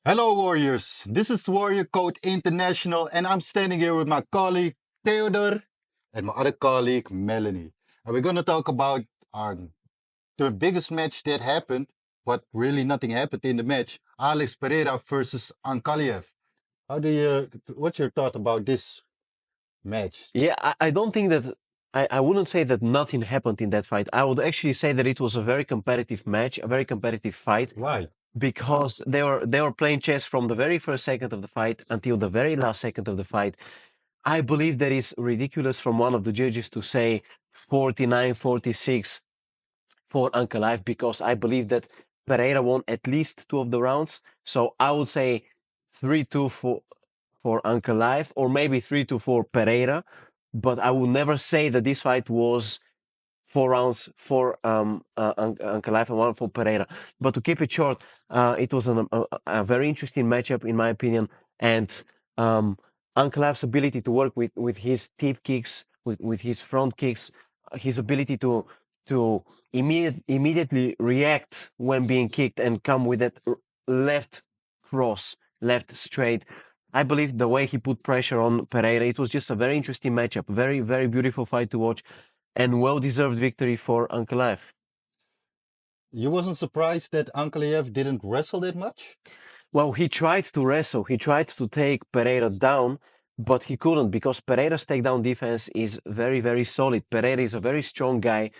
Hello, Warriors. This is Warrior Code International, and I'm standing here with my colleague Theodor and my other colleague Mellony. And we're going to talk about our, the biggest match that happened, but really nothing happened in the match. Alex Pereira versus Ankalaev. What's your thought about this match? Yeah, I don't think that I wouldn't say that nothing happened in that fight. I would actually say that it was a very competitive match, a very competitive fight, Why? because they were playing chess from the very first second of the fight until the very last second of the fight. I believe that it's ridiculous from one of the judges to say 49-46 for Ankalaev because I believe that Pereira won at least two of the rounds. So I would say 3-2 for Ankalaev or maybe 3-2 for Pereira. But I would never say that this fight was 4 rounds for Ankalaev and one for Pereira. But to keep it short, it was a very interesting matchup in my opinion. And Ankalaev's ability to work with his tip kicks, with his front kicks, his ability to immediately react when being kicked and come with that left cross, left straight. I believe the way he put pressure on Pereira, it was just a very interesting matchup, very, very beautiful fight to watch, and well-deserved victory for Ankalaev. You wasn't surprised that Ankalaev didn't wrestle that much? Well, he tried to wrestle, he tried to take Pereira down, but he couldn't because Pereira's takedown defense is very, very solid. Pereira is a very strong guy.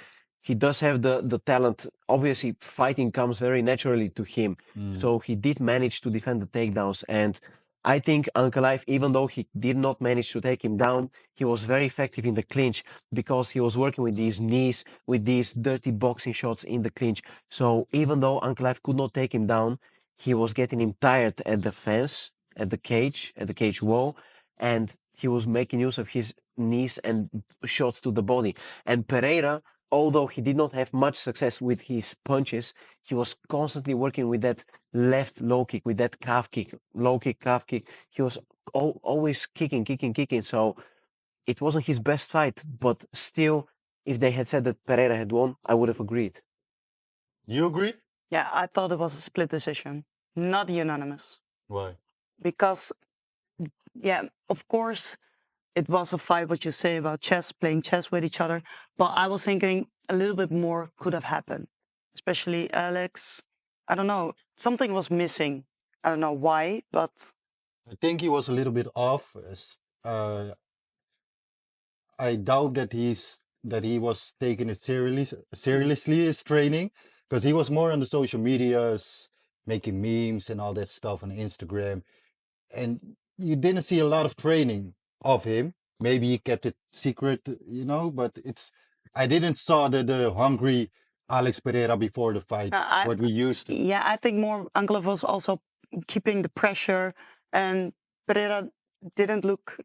He does have the talent. Obviously, fighting comes very naturally to him. So he did manage to defend the takedowns. And I think Ankalaev, even though he did not manage to take him down, he was very effective in the clinch because he was working with these knees, with these dirty boxing shots in the clinch. So even though Ankalaev could not take him down, he was getting him tired at the fence, at the cage wall, and he was making use of his knees and shots to the body. And Pereira, although he did not have much success with his punches, he was constantly working with that left low kick, with that calf kick, low kick, calf kick. He was always kicking. So it wasn't his best fight, but still, if they had said that Pereira had won, I would have agreed. You agree? Yeah, I thought it was a split decision, not unanimous. Why? Because, yeah, of course, it was a fight, what you say about chess, playing chess with each other. But I was thinking a little bit more could have happened, especially Alex. I don't know, something was missing. I don't know why, but I think he was a little bit off. I doubt that he was taking it seriously his training, because he was more on the social medias, making memes and all that stuff on Instagram, and you didn't see a lot of training of him. Maybe he kept it secret, but I didn't saw the hungry Alex Pereira before the fight, I, what we used to. yeah, I think more Ankalaev was also keeping the pressure, and Pereira didn't look.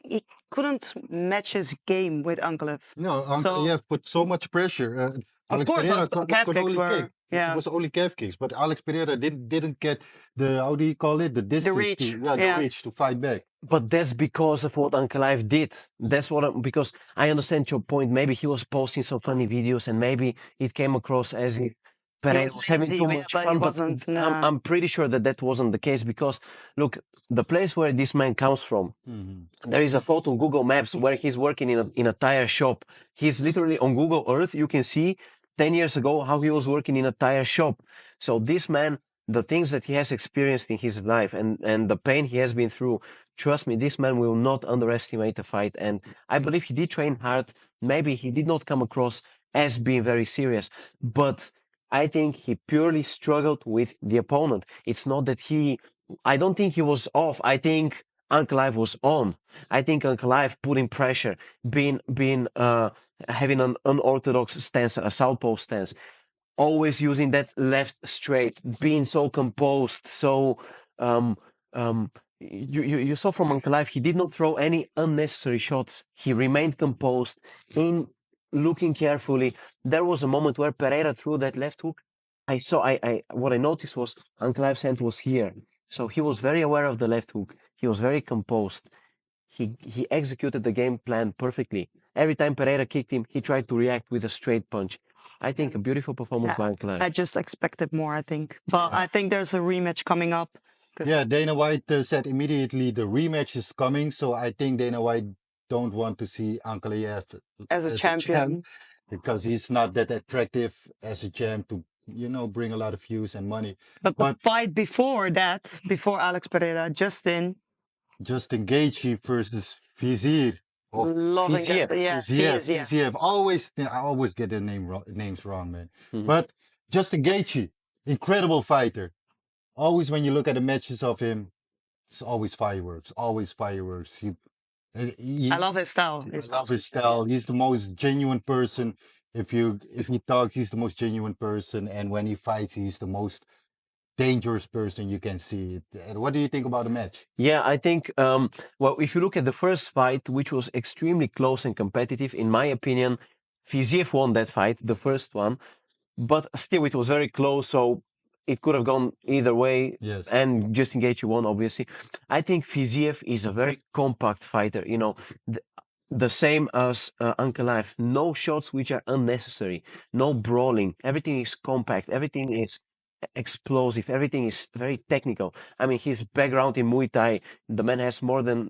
He couldn't match his game with Ankalaev. No, So- you have put so much pressure. Alex course, Pereira also calf could kicks only were- kick. yeah. It was only calf kicks, but Alex Pereira didn't get the, how do you call it, the distance, reach, the yeah. reach to fight back. But that's because of what Ankalaev did. That's because I understand your point. Maybe he was posting some funny videos and maybe it came across as if Pereira was was having lazy, too but much he fun. But wasn't, nah. I'm pretty sure that wasn't the case because, look, the place where this man comes from, there is a photo on Google Maps where he's working in a tire shop. He's literally on Google Earth. You can see 10 years ago how he was working in a tire shop. So this man, the things that he has experienced in his life and the pain he has been through, trust me, this man will not underestimate the fight. And I believe he did train hard. Maybe he did not come across as being very serious, but I think he purely struggled with the opponent. It's not that I don't think he was off. I think Ankalaev was on. I think Ankalaev putting pressure, having an unorthodox stance, a southpaw stance, always using that left straight, being so composed. So you saw from Ankalaev, he did not throw any unnecessary shots. He remained composed, in looking carefully. There was a moment where Pereira threw that left hook. What I noticed was Ankalaev's hand was here. So he was very aware of the left hook. He was very composed. He executed the game plan perfectly. Every time Pereira kicked him, he tried to react with a straight punch. I think a beautiful performance by Ankalaev. I just expected more, I think. But I think there's a rematch coming up. Yeah, Dana White said immediately the rematch is coming, so I think Dana White don't want to see Ankalaev as a as a champion. champ because he's not that attractive as a champ to, bring a lot of views and money. But the But fight before that, before Alex Pereira, Justin, Justin Gaethje versus Vizier of loving Fiziev. it. Yeah, Fiziev. I always get the names wrong, man. Mhm. But Justin Gaethje, incredible fighter. Always when you look at the matches of him, it's always fireworks, always fireworks. I love his style. I love his style. He's the most genuine person. If he talks, he's the most genuine person, and when he fights, he's the most dangerous person you can see. And what do you think about the match? Yeah, I think, well, if you look at the first fight, which was extremely close and competitive, in my opinion, Fiziev won that fight, the first one, but still it was very close, so it could have gone either way. Yes. And Justin Gaethje won, obviously. I think Fiziev is a very compact fighter, the same as Ankalaev. No shots which are unnecessary, no brawling. Everything is compact, everything is explosive, everything is very technical. I mean, his background in Muay Thai, the man has more than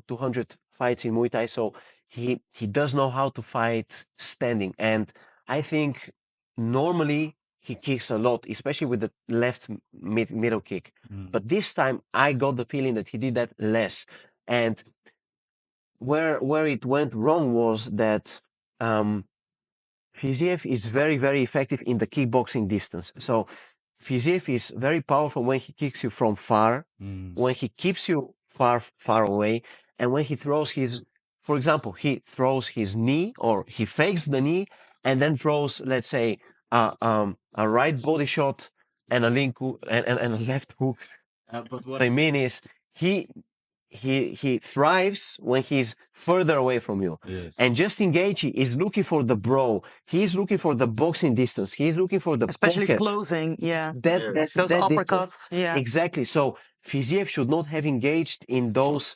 200 fights in Muay Thai, so he does know how to fight standing. And I think normally he kicks a lot, especially with the left middle kick. But this time I got the feeling that he did that less. And where it went wrong was that Fiziev is very, very effective in the kickboxing distance. So Fiziev is very powerful when he kicks you from far, when he keeps you far away, and when he throws for example, he throws his knee or he fakes the knee and then throws, let's say, a right body shot and a link hook and a left hook. But what I mean is he thrives when he's further away from you. Yes. And Justin Gaethje is looking for the brawl. He's looking for the boxing distance. He's looking for the especially pocket. closing. Yeah, That's those that uppercuts. distance. Yeah, Exactly. So Fiziev should not have engaged in those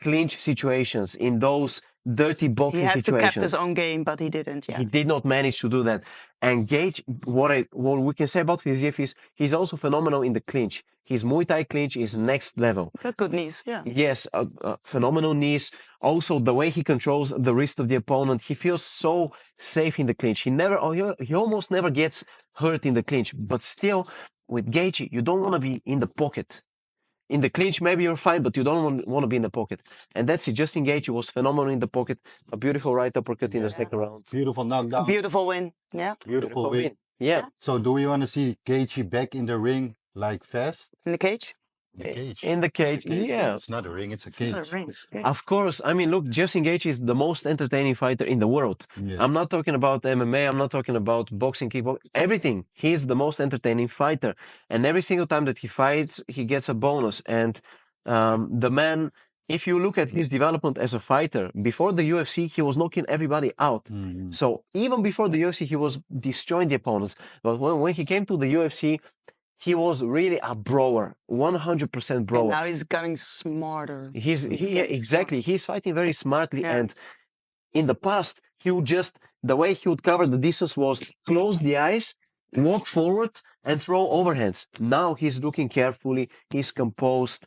clinch situations, in those dirty he boxing has to kept his situations. own game, but he didn't. Yeah, He did not manage to do that. And Gage, what we can say about Fiziev is he's also phenomenal in the clinch. His Muay Thai clinch is next level. got good knees. Yeah, Yes, phenomenal knees. Also, the way he controls the wrist of the opponent, he feels so safe in the clinch. He almost never gets hurt in the clinch. But still, with Gaethje, you don't want to be in the pocket. In the clinch, maybe you're fine, but you don't want to be in the pocket. And that's it. Justin Gaethje was phenomenal in the pocket. A beautiful right uppercut in the second round. Beautiful knockdown. beautiful win. Yeah, Beautiful win. Yeah. So do we want to see Gaethje back in the ring like fast? in the cage. In the cage. In the cage, It's a cage. yeah. It's not a ring, it's a It's cage. not a ring, it's a cage. Of course. I mean, look, Justin Gaethje is the most entertaining fighter in the world. Yeah. I'm not talking about MMA. I'm not talking about boxing, kickboxing, everything. He's the most entertaining fighter. And every single time that he fights, he gets a bonus. And the man, if you look at his development as a fighter, before the UFC, he was knocking everybody out. So even before the UFC, he was destroying the opponents. But when he came to the UFC, he was really a brawler, 100% And brawler. now he's getting smarter. Exactly. He's fighting very smartly. Yeah. And in the past, the way he would cover the distance was close the eyes, walk forward, and throw overhands. Now he's looking carefully. He's composed.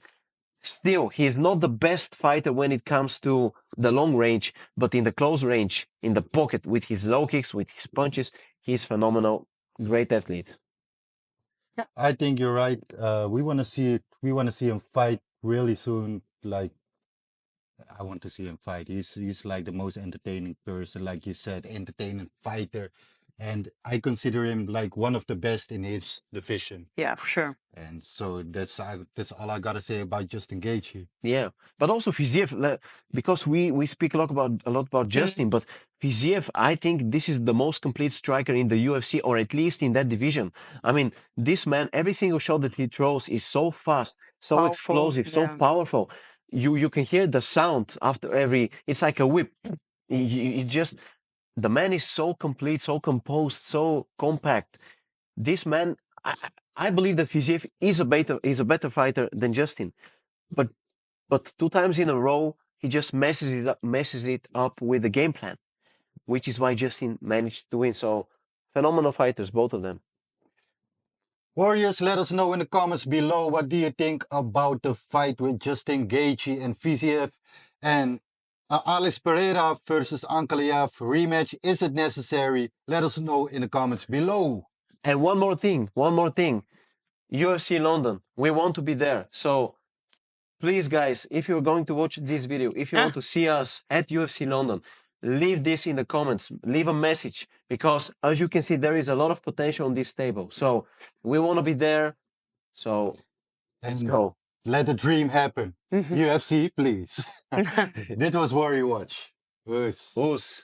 Still, he's not the best fighter when it comes to the long range, but in the close range, in the pocket, with his low kicks, with his punches, he's phenomenal. Great athlete. I think you're right. We want to see it. We want to see him fight really soon. Like, I want to see him fight. He's like the most entertaining person, like you said, entertaining fighter, and I consider him like one of the best in his division. Yeah, for sure. And so that's all I gotta say about Justin Gaethje. Yeah, but also Fiziev, because we speak a lot about Justin, but Fiziev, I think this is the most complete striker in the UFC, or at least in that division. I mean, this man, every single shot that he throws is so fast, so Powerful, explosive, so yeah. powerful. You can hear the sound after every. It's like a whip. The man is so complete, so composed, so compact. This man, I believe that Fiziev is a better fighter than Justin, but 2 times in a row he just messes it up with the game plan, which is why Justin managed to win. So phenomenal fighters, both of them. Warriors, let us know in the comments below, what do you think about the fight with Justin Gaethje and Fiziev, and Alex Pereira versus Ankalaev rematch? Is it necessary? Let us know in the comments below. And one more thing. UFC London, we want to be there. So please, guys, if you're going to watch this video, if you want to see us at UFC London, leave this in the comments, leave a message, because as you can see, there is a lot of potential on this table. So we want to be there. So let's go. Let the dream happen. UFC, please. Dit was Warrior Watch. Peace. Us.